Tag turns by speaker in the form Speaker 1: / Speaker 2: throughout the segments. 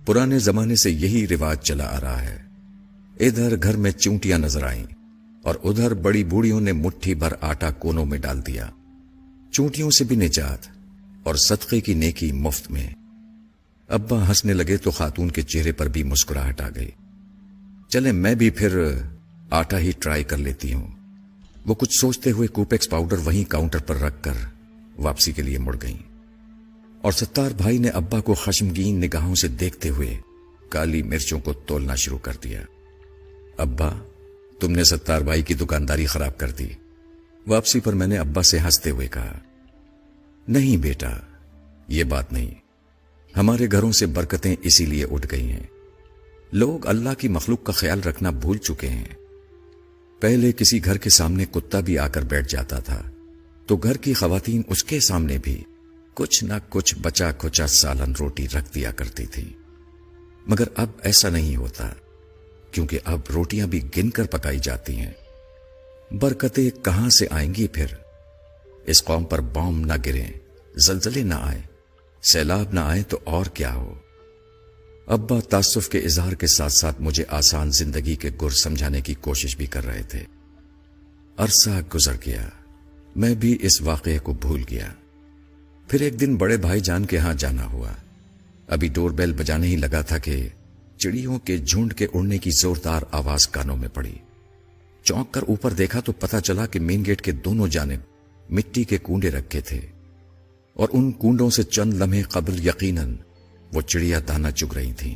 Speaker 1: پرانے زمانے سے یہی رواج چلا آ رہا ہے۔ ادھر گھر میں چونٹیاں نظر آئیں اور ادھر بڑی بوڑھیوں نے مٹھی بھر آٹا کونوں میں ڈال دیا۔ چونٹیوں سے بھی نجات اور صدقے کی نیکی مفت میں۔ ابا ہنسنے لگے تو خاتون کے چہرے پر بھی مسکراہٹ آ گئی۔ چلے میں بھی پھر آٹا ہی ٹرائی کر لیتی ہوں۔ وہ کچھ سوچتے ہوئے کوپیکس پاؤڈر وہیں کاؤنٹر پر رکھ کر واپسی کے لیے مڑ گئیں، اور ستار بھائی نے ابا کو خشمگین نگاہوں سے دیکھتے ہوئے کالی مرچوں کو تولنا شروع کر دیا۔ ابا، تم نے ستار بھائی کی دکانداری خراب کر دی۔ واپسی پر میں نے ابا سے ہنستے ہوئے کہا، نہیں بیٹا، یہ بات نہیں۔ ہمارے گھروں سے برکتیں اسی لیے اٹھ گئی ہیں۔ لوگ اللہ کی مخلوق کا خیال رکھنا بھول چکے ہیں۔ پہلے کسی گھر کے سامنے کتا بھی آ کر بیٹھ جاتا تھا تو گھر کی خواتین اس کے سامنے بھی کچھ نہ کچھ بچا کھچا سالن روٹی رکھ دیا کرتی تھی، مگر اب ایسا نہیں ہوتا، کیونکہ اب روٹیاں بھی گن کر پکائی جاتی ہیں۔ برکتیں کہاں سے آئیں گی پھر؟ اس قوم پر بام نہ گریں، زلزلے نہ آئیں، سیلاب نہ آئے تو اور کیا ہو۔ ابا تاسف کے اظہار کے ساتھ ساتھ مجھے آسان زندگی کے گر سمجھانے کی کوشش بھی کر رہے تھے۔ عرصہ گزر گیا، میں بھی اس واقعے کو بھول گیا۔ پھر ایک دن بڑے بھائی جان کے ہاں جانا ہوا۔ ابھی ڈور بیل بجانے ہی لگا تھا کہ چڑیوں کے جھنڈ کے اڑنے کی زوردار آواز کانوں میں پڑی۔ چونک کر اوپر دیکھا تو پتا چلا کہ مین گیٹ کے دونوں جانب مٹی کے کنڈے رکھے تھے، اور ان کنڈوں سے چند لمحے قبل یقیناً وہ چڑیا دانہ چگ رہی تھیں،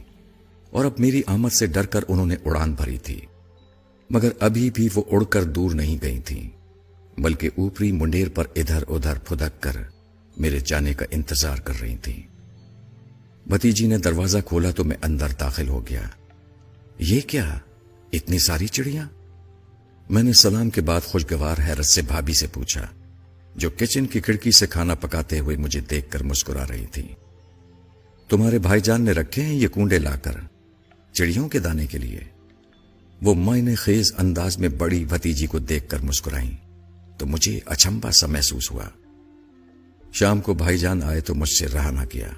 Speaker 1: اور اب میری آمد سے ڈر کر انہوں نے اڑان بھری تھی، مگر ابھی بھی وہ اڑ کر دور نہیں گئی تھیں، بلکہ اوپری منڈیر پر ادھر ادھر پھدک کر میرے جانے کا انتظار کر رہی تھیں۔ بھتیجی نے دروازہ کھولا تو میں اندر داخل ہو گیا۔ یہ کیا، اتنی ساری چڑیاں؟ میں نے سلام کے بعد خوشگوار حیرت سے بھابھی سے پوچھا، جو کچن کی کھڑکی سے کھانا پکاتے ہوئے مجھے دیکھ کر مسکرا رہی تھی۔ تمہارے بھائی جان نے رکھے ہیں یہ کنڈے لا کر چڑیوں کے دانے کے لیے؟ وہ معنی خیز انداز میں بڑی بھتیجی کو دیکھ کر مسکرائیں تو مجھے اچنبھا سا محسوس ہوا۔ شام کو بھائی جان آئے تو مجھ سے رہا نہ کیا۔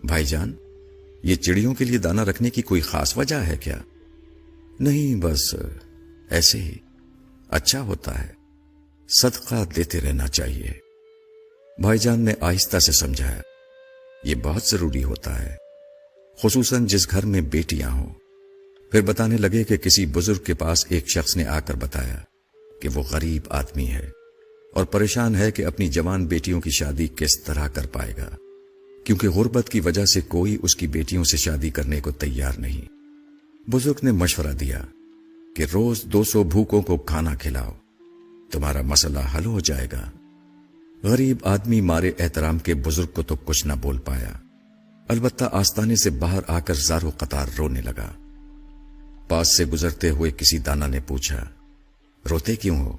Speaker 1: بھائی جان، یہ چڑیوں کے لیے دانہ رکھنے کی کوئی خاص وجہ ہے کیا؟ نہیں، بس ایسے ہی، اچھا ہوتا ہے، صدقہ دیتے رہنا چاہیے۔ بھائی جان نے آہستہ سے سمجھایا، یہ بہت ضروری ہوتا ہے، خصوصاً جس گھر میں بیٹیاں ہوں۔ پھر بتانے لگے کہ کسی بزرگ کے پاس ایک شخص نے آ کر بتایا کہ وہ غریب آدمی ہے اور پریشان ہے کہ اپنی جوان بیٹیوں کی شادی کس طرح کر پائے گا، کیونکہ غربت کی وجہ سے کوئی اس کی بیٹیوں سے شادی کرنے کو تیار نہیں۔ بزرگ نے مشورہ دیا کہ روز 200 بھوکوں کو کھانا کھلاؤ، تمہارا مسئلہ حل ہو جائے گا۔ غریب آدمی مارے احترام کے بزرگ کو تو کچھ نہ بول پایا، البتہ آستانے سے باہر آ کر زار و قطار رونے لگا۔ پاس سے گزرتے ہوئے کسی دانا نے پوچھا، روتے کیوں ہو؟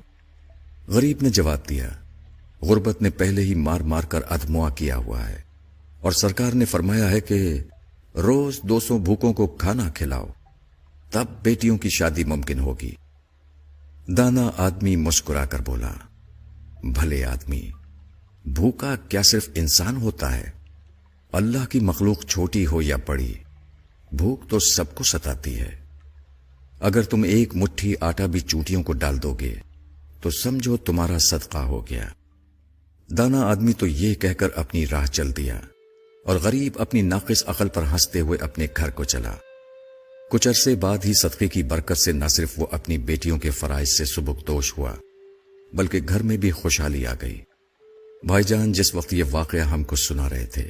Speaker 1: غریب نے جواب دیا، غربت نے پہلے ہی مار مار کر ادموا کیا ہوا ہے، اور سرکار نے فرمایا ہے کہ روز 200 بھوکوں کو کھانا کھلاؤ، تب بیٹیوں کی شادی ممکن ہوگی۔ دانا آدمی مسکرا کر بولا، بھلے آدمی، بھوکا کیا صرف انسان ہوتا ہے؟ اللہ کی مخلوق چھوٹی ہو یا بڑی، بھوک تو سب کو ستاتی ہے۔ اگر تم ایک مٹھی آٹا بھی چونٹیوں کو ڈال دو گے تو سمجھو تمہارا صدقہ ہو گیا۔ دانا آدمی تو یہ کہہ کر اپنی راہ چل دیا، اور غریب اپنی ناقص عقل پر ہنستے ہوئے اپنے گھر کو چلا۔ کچھ عرصے بعد ہی صدقے کی برکت سے نہ صرف وہ اپنی بیٹیوں کے فرائض سے سبکدوش ہوا، بلکہ گھر میں بھی خوشحالی آ گئی۔ بھائی جان جس وقت یہ واقعہ ہم کو سنا رہے تھے،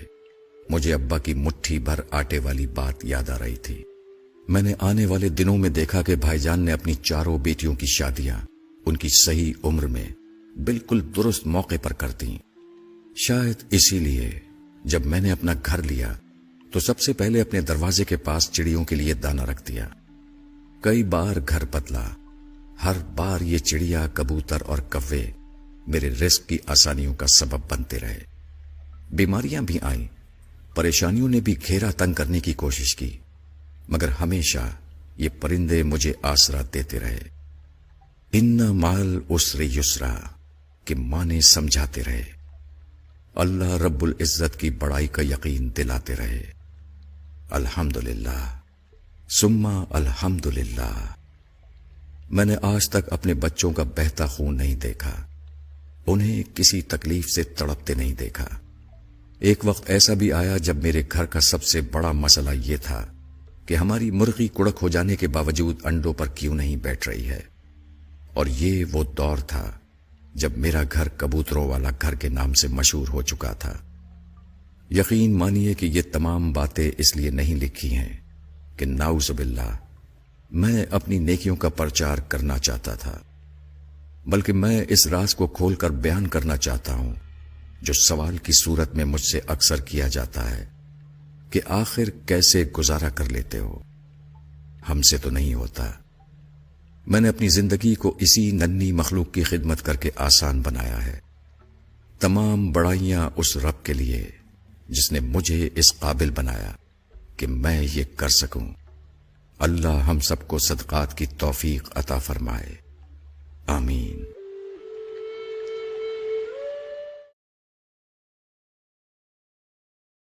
Speaker 1: مجھے ابا کی مٹھی بھر آٹے والی بات یاد آ رہی تھی۔ میں نے آنے والے دنوں میں دیکھا کہ بھائی جان نے اپنی چاروں بیٹیوں کی شادیاں ان کی صحیح عمر میں بالکل درست موقع پر کر دیں۔ شاید اسی لیے جب میں نے اپنا گھر لیا تو سب سے پہلے اپنے دروازے کے پاس چڑیوں کے لیے دانہ رکھ دیا۔ کئی بار گھر بدلا، ہر بار یہ چڑیا، کبوتر اور کوے میرے رزق کی آسانیوں کا سبب بنتے رہے۔ بیماریاں بھی آئیں، پریشانیوں نے بھی گھیرا تنگ کرنے کی کوشش کی، مگر ہمیشہ یہ پرندے مجھے آسرا دیتے رہے۔ ان مال عسر یسرا کے معنی سمجھاتے رہے، اللہ رب العزت کی بڑائی کا یقین دلاتے رہے۔ الحمدللہ ثم الحمدللہ۔ میں نے آج تک اپنے بچوں کا بہتا خون نہیں دیکھا، انہیں کسی تکلیف سے تڑپتے نہیں دیکھا۔ ایک وقت ایسا بھی آیا جب میرے گھر کا سب سے بڑا مسئلہ یہ تھا کہ ہماری مرغی کڑک ہو جانے کے باوجود انڈوں پر کیوں نہیں بیٹھ رہی ہے، اور یہ وہ دور تھا جب میرا گھر کبوتروں والا گھر کے نام سے مشہور ہو چکا تھا۔ یقین مانیے کہ یہ تمام باتیں اس لیے نہیں لکھی ہیں کہ نعوذ باللہ میں اپنی نیکیوں کا پرچار کرنا چاہتا تھا، بلکہ میں اس راز کو کھول کر بیان کرنا چاہتا ہوں جو سوال کی صورت میں مجھ سے اکثر کیا جاتا ہے کہ آخر کیسے گزارا کر لیتے ہو؟ ہم سے تو نہیں ہوتا۔ میں نے اپنی زندگی کو اسی ننھی مخلوق کی خدمت کر کے آسان بنایا ہے۔ تمام بڑائیاں اس رب کے لیے جس نے مجھے اس قابل بنایا کہ میں یہ کر سکوں۔ اللہ ہم سب کو صدقات کی توفیق عطا فرمائے، آمین۔